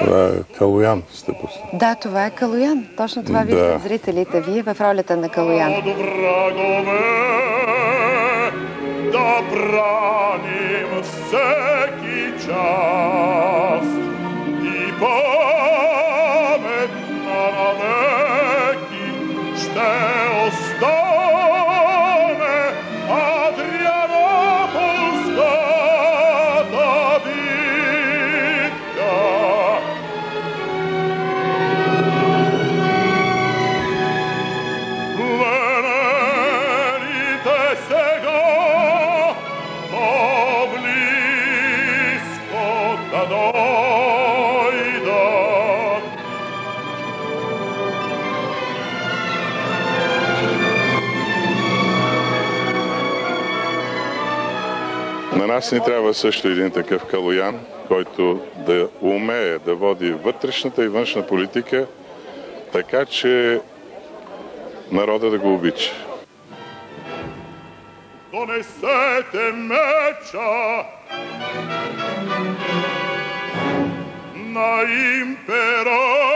Това е Калоян, сте пуснали. Да, това е Калоян. Точно това виждат зрителите. Вие в ролята на Калоян. Да браним всеки час и памет навеки ще остане Адрианополската битка. Пленените сега по-близко да дойдат. На нас ни трябва също един такъв Калоян, който да умее да води вътрешната и външна политика, така че народа да го обича. Донесете меча на императора.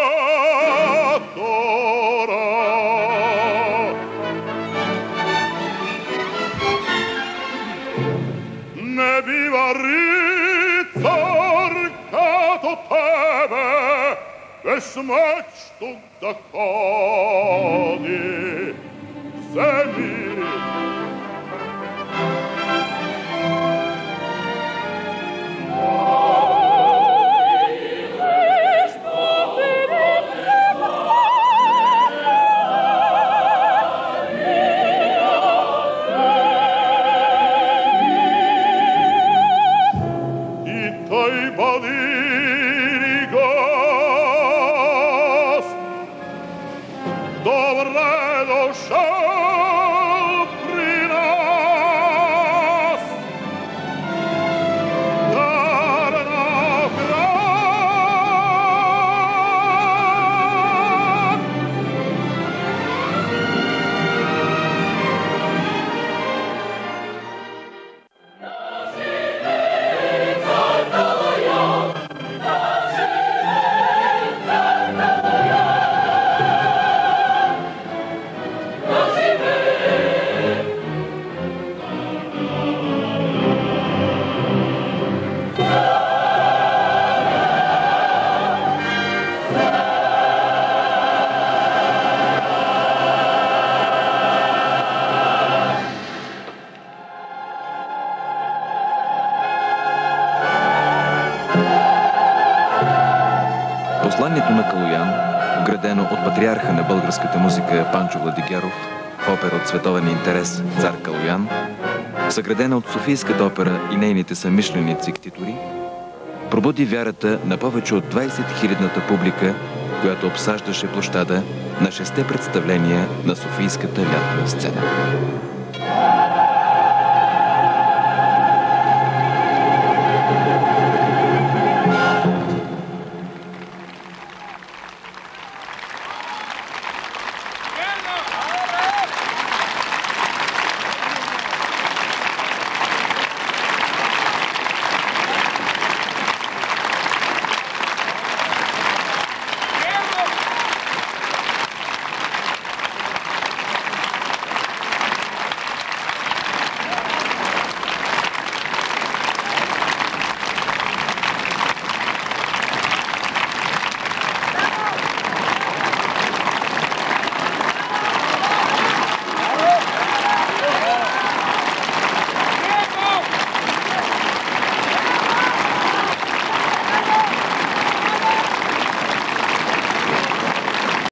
Не бива рицар като тебе без меч тук да ходи. Вземи той бъди гост. Добре дошъл при нас. Дар на град. Посланието на Калоян, вградено от патриарха на българската музика Панчо Владигеров в опера от световен интерес Цар Калоян, съградена от Софийската опера и нейните съмишленици ктитори, пробуди вярата на повече от 20 000-ната публика, която обсаждаше площада на 6 представления на Софийската лятна сцена.